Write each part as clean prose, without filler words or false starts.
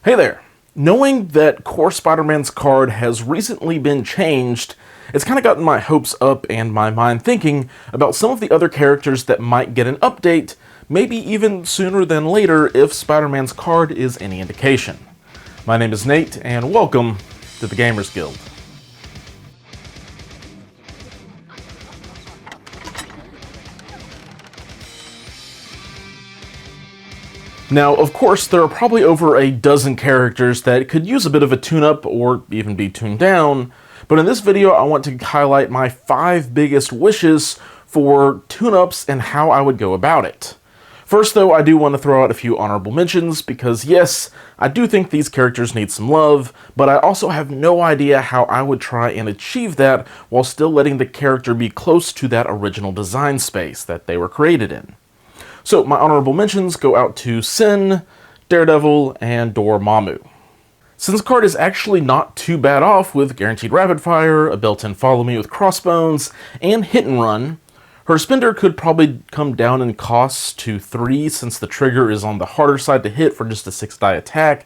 Hey there! Knowing that Core Spider-Man's card has recently been changed, it's kind of gotten my hopes up and my mind thinking about some of the other characters that might get an update, maybe even sooner than later if Spider-Man's card is any indication. My name is Nate, and welcome to the Gamers Guild. Now, of course, there are probably over a dozen characters that could use a bit of a tune-up or even be tuned down, but in this video I want to highlight my 5 biggest wishes for tune-ups and how I would go about it. First though, I do want to throw out a few honorable mentions because yes, I do think these characters need some love, but I also have no idea how I would try and achieve that while still letting the character be close to that original design space that they were created in. So my honorable mentions go out to Sin, Daredevil, and Dormammu. Sin's card is actually not too bad off with guaranteed rapid fire, a built-in follow me with crossbones, and hit and run. Her spender could probably come down in costs to 3 since the trigger is on the harder side to hit for just a 6-die attack,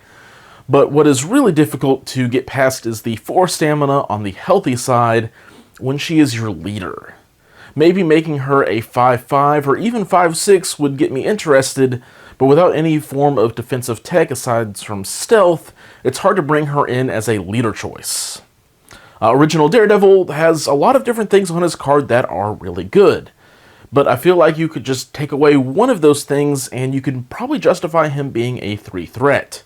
but what is really difficult to get past is the 4 stamina on the healthy side when she is your leader. Maybe making her a 5-5 or even 5-6 would get me interested, but without any form of defensive tech aside from stealth, it's hard to bring her in as a leader choice. Original Daredevil has a lot of different things on his card that are really good, but I feel like you could just take away one of those things and you could probably justify him being a 3 threat.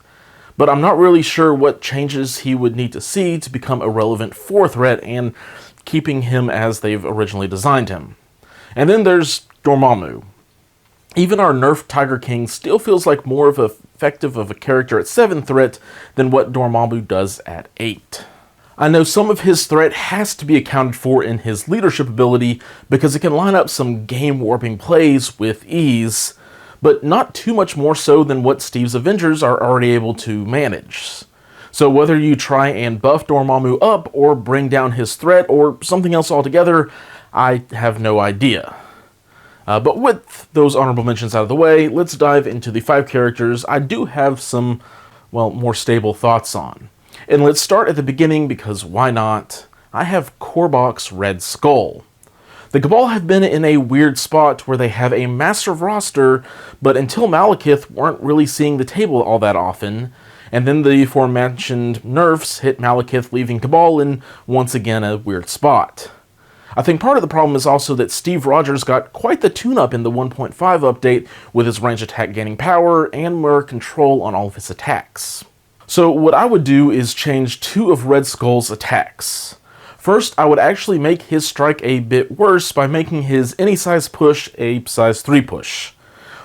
But I'm not really sure what changes he would need to see to become a relevant 4 threat and keeping him as they've originally designed him. And then there's Dormammu. Even our nerfed Tiger King still feels like more of effective of a character at 7 threat than what Dormammu does at 8. I know some of his threat has to be accounted for in his leadership ability because it can line up some game-warping plays with ease, but not too much more so than what Steve's Avengers are already able to manage. So whether you try and buff Dormammu up or bring down his threat or something else altogether, I have no idea. But with those honorable mentions out of the way, let's dive into the 5 characters I do have some, well, more stable thoughts on. And let's start at the beginning because why not? I have Corbox Red Skull. The Cabal have been in a weird spot where they have a massive roster, but until Malekith weren't really seeing the table all that often, and then the aforementioned nerfs hit Malekith, leaving Cabal in once again a weird spot. I think part of the problem is also that Steve Rogers got quite the tune-up in the 1.5 update with his range attack gaining power and more control on all of his attacks. So what I would do is change 2 of Red Skull's attacks. First, I would actually make his strike a bit worse by making his any size push a size 3 push.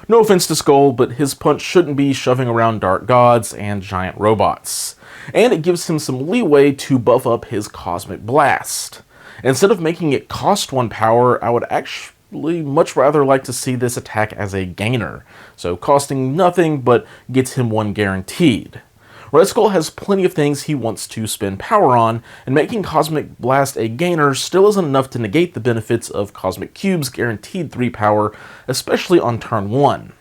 No offense to Skull, but his punch shouldn't be shoving around dark gods and giant robots. And it gives him some leeway to buff up his Cosmic Blast. Instead of making it cost 1 power, I would actually much rather like to see this attack as a gainer. So costing nothing, but gets him 1 guaranteed. Red Skull has plenty of things he wants to spend power on, and making Cosmic Blast a gainer still isn't enough to negate the benefits of Cosmic Cube's guaranteed 3 power, especially on turn 1.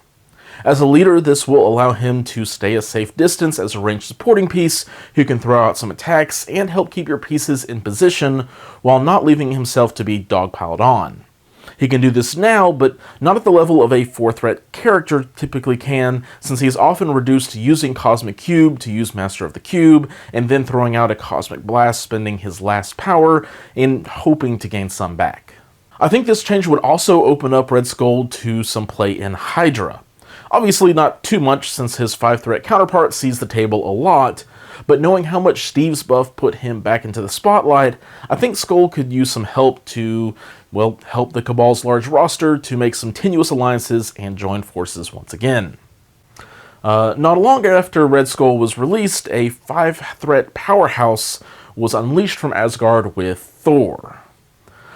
As a leader, this will allow him to stay a safe distance as a ranged supporting piece who can throw out some attacks and help keep your pieces in position while not leaving himself to be dogpiled on. He can do this now, but not at the level of a 4-threat character typically can, since he is often reduced to using Cosmic Cube to use Master of the Cube, and then throwing out a Cosmic Blast, spending his last power, and hoping to gain some back. I think this change would also open up Red Skull to some play in Hydra. Obviously not too much since his 5-threat counterpart sees the table a lot, but knowing how much Steve's buff put him back into the spotlight, I think Skull could use some help to, well, help the Cabal's large roster to make some tenuous alliances and join forces once again. Not long after Red Skull was released, a 5-threat powerhouse was unleashed from Asgard with Thor.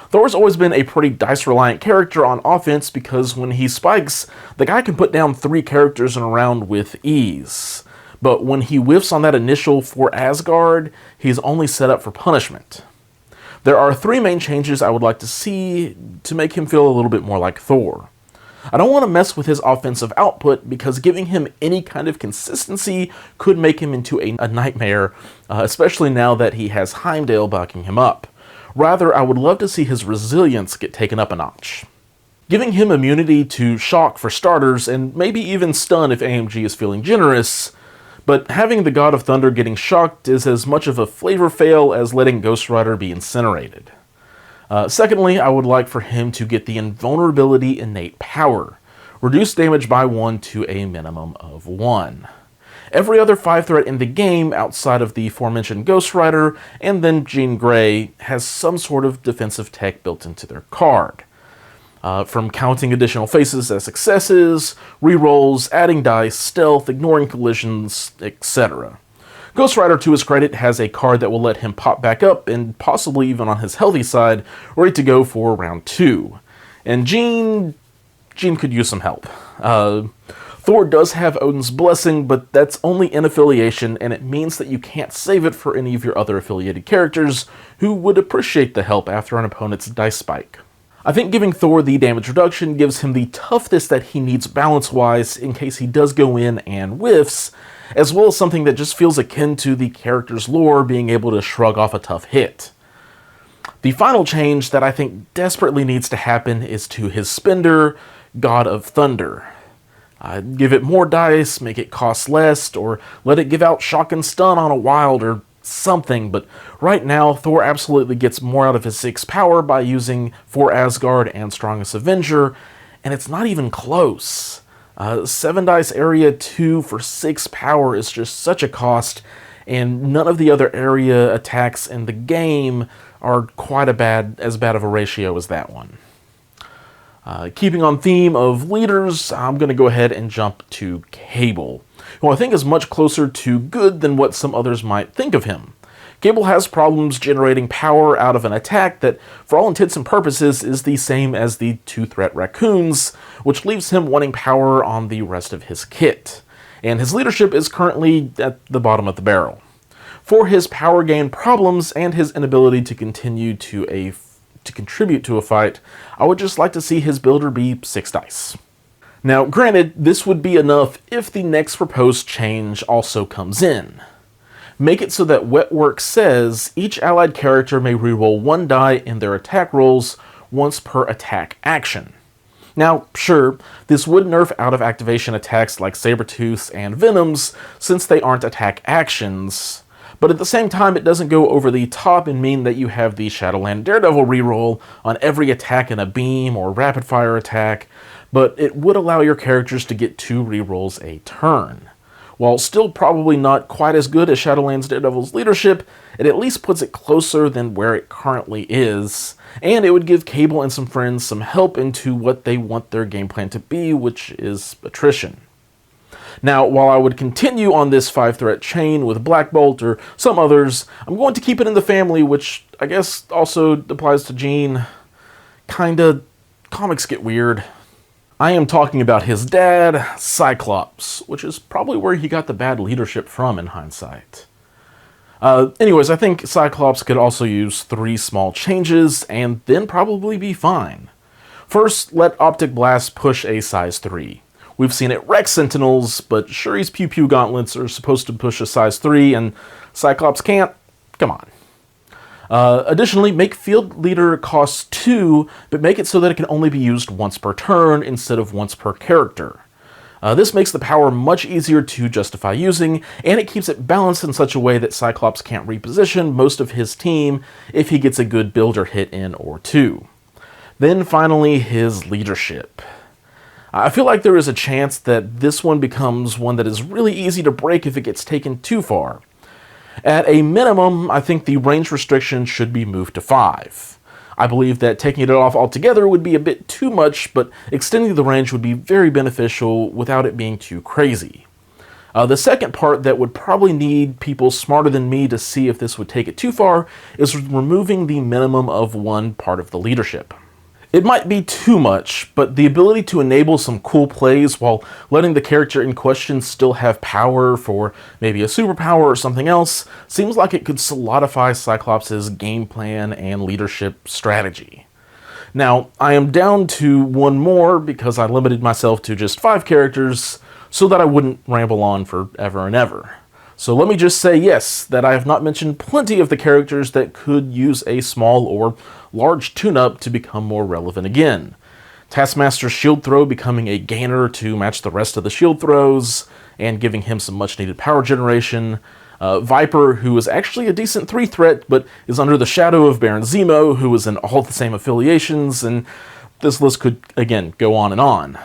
Thor's always been a pretty dice-reliant character on offense because when he spikes, the guy can put down 3 characters in a round with ease. But when he whiffs on that initial for Asgard, he's only set up for punishment. There are 3 main changes I would like to see to make him feel a little bit more like Thor. I don't want to mess with his offensive output because giving him any kind of consistency could make him into a nightmare, especially now that he has Heimdall backing him up. Rather, I would love to see his resilience get taken up a notch. Giving him immunity to shock for starters, and maybe even stun if AMG is feeling generous, but having the God of Thunder getting shocked is as much of a flavor fail as letting Ghost Rider be incinerated. Secondly, I would like for him to get the invulnerability innate power. Reduce damage by 1 to a minimum of 1. Every other 5 threat in the game, outside of the aforementioned Ghost Rider and then Jean Grey, has some sort of defensive tech built into their card. From counting additional faces as successes, rerolls, adding dice, stealth, ignoring collisions, etc. Ghost Rider, to his credit, has a card that will let him pop back up, and possibly even on his healthy side, ready to go for round 2. And Jean could use some help. Thor does have Odin's Blessing, but that's only in affiliation, and it means that you can't save it for any of your other affiliated characters, who would appreciate the help after an opponent's dice spike. I think giving Thor the damage reduction gives him the toughness that he needs balance-wise in case he does go in and whiffs, as well as something that just feels akin to the character's lore being able to shrug off a tough hit. The final change that I think desperately needs to happen is to his spender, God of Thunder. Give it more dice, make it cost less, or let it give out shock and stun on a wild or something, but right now Thor absolutely gets more out of his 6 power by using 4 Asgard and Strongest Avenger, and it's not even close. 7 dice area 2 for 6 power is just such a cost, and none of the other area attacks in the game are quite as bad of a ratio as that one. Keeping on theme of leaders, I'm going to go ahead and jump to Cable, who I think is much closer to good than what some others might think of him. Cable has problems generating power out of an attack that, for all intents and purposes, is the same as the 2-threat Raccoons, which leaves him wanting power on the rest of his kit, and his leadership is currently at the bottom of the barrel. For his power gain problems and his inability to continue to contribute to a fight, I would just like to see his builder be 6 dice. Now, granted, this would be enough if the next proposed change also comes in. Make it so that Wetwork says each allied character may reroll 1 die in their attack rolls once per attack action. Now, sure, this would nerf out of activation attacks like Sabretooths and Venoms, since they aren't attack actions, but at the same time it doesn't go over the top and mean that you have the Shadowland Daredevil reroll on every attack in a beam or rapid fire attack, but it would allow your characters to get 2 rerolls a turn. While still probably not quite as good as Shadowland's Daredevil's leadership, it at least puts it closer than where it currently is, and it would give Cable and some friends some help into what they want their game plan to be, which is attrition. Now, while I would continue on this 5-threat chain with Black Bolt or some others, I'm going to keep it in the family, which I guess also applies to Jean. Kinda. Comics get weird. I am talking about his dad, Cyclops, which is probably where he got the bad leadership from in hindsight. Anyways, I think Cyclops could also use 3 small changes and then probably be fine. First, let Optic Blast push a size 3. We've seen it wreck Sentinels, but Shuri's Pew Pew Gauntlets are supposed to push a size 3, and Cyclops can't? Come on. Additionally, make Field Leader cost 2, but make it so that it can only be used once per turn instead of once per character. This makes the power much easier to justify using, and it keeps it balanced in such a way that Cyclops can't reposition most of his team if he gets a good builder hit in or 2. Then finally, his leadership. I feel like there is a chance that this one becomes one that is really easy to break if it gets taken too far. At a minimum, I think the range restriction should be moved to 5. I believe that taking it off altogether would be a bit too much, but extending the range would be very beneficial without it being too crazy. The second part that would probably need people smarter than me to see if this would take it too far is removing the minimum of 1 part of the leadership. It might be too much, but the ability to enable some cool plays while letting the character in question still have power for maybe a superpower or something else seems like it could solidify Cyclops' game plan and leadership strategy. Now, I am down to one more because I limited myself to just 5 characters so that I wouldn't ramble on forever and ever. So let me just say yes, that I have not mentioned plenty of the characters that could use a small or large tune-up to become more relevant again. Taskmaster's shield throw becoming a gainer to match the rest of the shield throws, and giving him some much-needed power generation. Viper, who is actually a decent 3 threat, but is under the shadow of Baron Zemo, who is in all the same affiliations, and this list could, again, go on and on.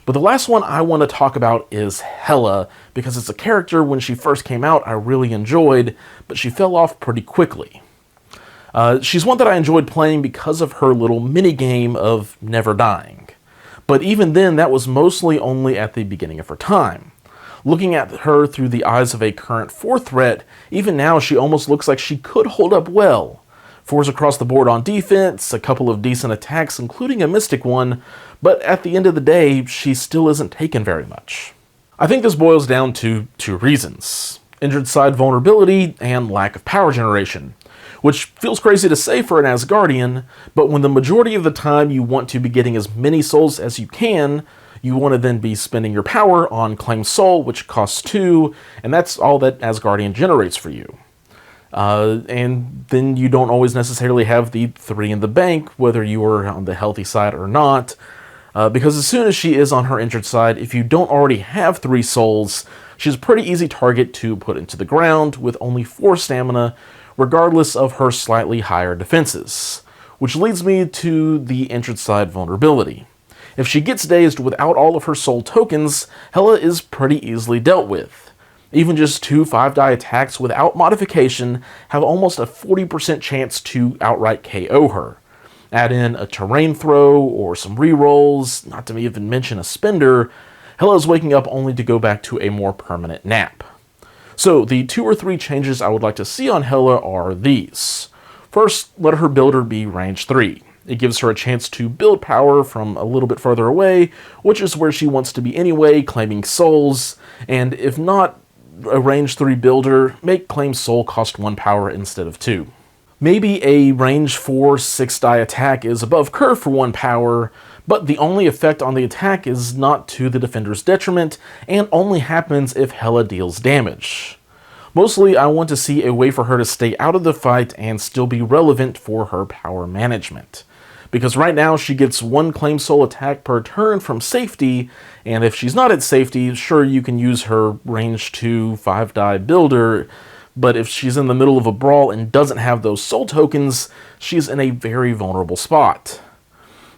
But the last one I want to talk about is Hela, because it's a character when she first came out I really enjoyed, but she fell off pretty quickly. She's one that I enjoyed playing because of her little mini-game of never dying. But even then, that was mostly only at the beginning of her time. Looking at her through the eyes of a current 4 threat, even now she almost looks like she could hold up well. 4s across the board on defense, a couple of decent attacks, including a mystic one, but at the end of the day, she still isn't taken very much. I think this boils down to 2 reasons: injured side vulnerability and lack of power generation. Which feels crazy to say for an Asgardian, but when the majority of the time you want to be getting as many souls as you can, you want to then be spending your power on Claim Soul, which costs 2, and that's all that Asgardian generates for you. And then you don't always necessarily have the 3 in the bank, whether you are on the healthy side or not, because as soon as she is on her injured side, if you don't already have 3 souls, she's a pretty easy target to put into the ground with only 4 stamina, regardless of her slightly higher defenses. Which leads me to the injured side vulnerability. If she gets dazed without all of her soul tokens, Hela is pretty easily dealt with. Even just 2 5-die attacks without modification have almost a 40% chance to outright KO her. Add in a terrain throw or some rerolls, not to even mention a spender, Hela is waking up only to go back to a more permanent nap. So the 2 or 3 changes I would like to see on Hela are these. First, let her builder be range 3. It gives her a chance to build power from a little bit further away, which is where she wants to be anyway, claiming souls, and if not a range 3 builder, make claim soul cost 1 power instead of 2. Maybe a range 4 6-die attack is above curve for 1 power, but the only effect on the attack is not to the defender's detriment, and only happens if Hela deals damage. Mostly, I want to see a way for her to stay out of the fight and still be relevant for her power management. Because right now, she gets 1 Claim Soul attack per turn from safety, and if she's not at safety, sure, you can use her range 2 5-die builder, but if she's in the middle of a brawl and doesn't have those soul tokens, she's in a very vulnerable spot.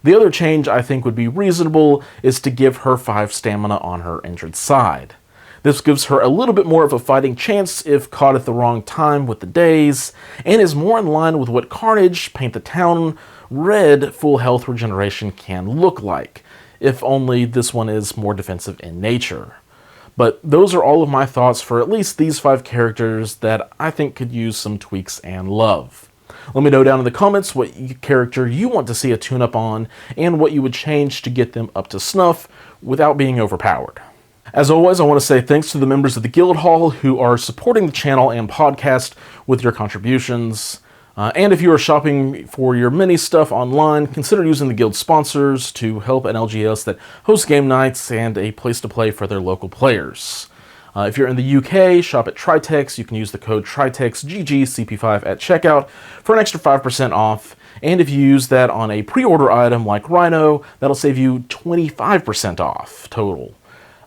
The other change I think would be reasonable is to give her 5 stamina on her injured side. This gives her a little bit more of a fighting chance if caught at the wrong time with the daze, and is more in line with what Carnage, Paint the Town, Red full health regeneration can look like, if only this one is more defensive in nature. But those are all of my thoughts for at least these 5 characters that I think could use some tweaks and love. Let me know down in the comments what character you want to see a tune-up on, and what you would change to get them up to snuff without being overpowered. As always, I want to say thanks to the members of the Guild Hall who are supporting the channel and podcast with your contributions. And if you are shopping for your mini stuff online, consider using the Guild sponsors to help an LGS that hosts game nights and a place to play for their local players. If you're in the UK, shop at Tritex. You can use the code TritexGGCP5 at checkout for an extra 5% off. And if you use that on a pre-order item like Rhino, that'll save you 25% off total.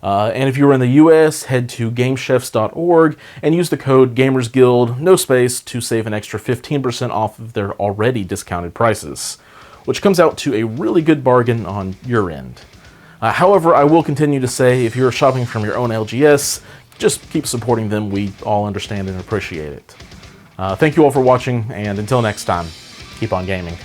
And if you're in the US, head to gamechefs.org and use the code GamersGuild, no space, to save an extra 15% off of their already discounted prices, which comes out to a really good bargain on your end. However, I will continue to say, if you're shopping from your own LGS, just keep supporting them. We all understand and appreciate it. Thank you all for watching, and until next time, keep on gaming.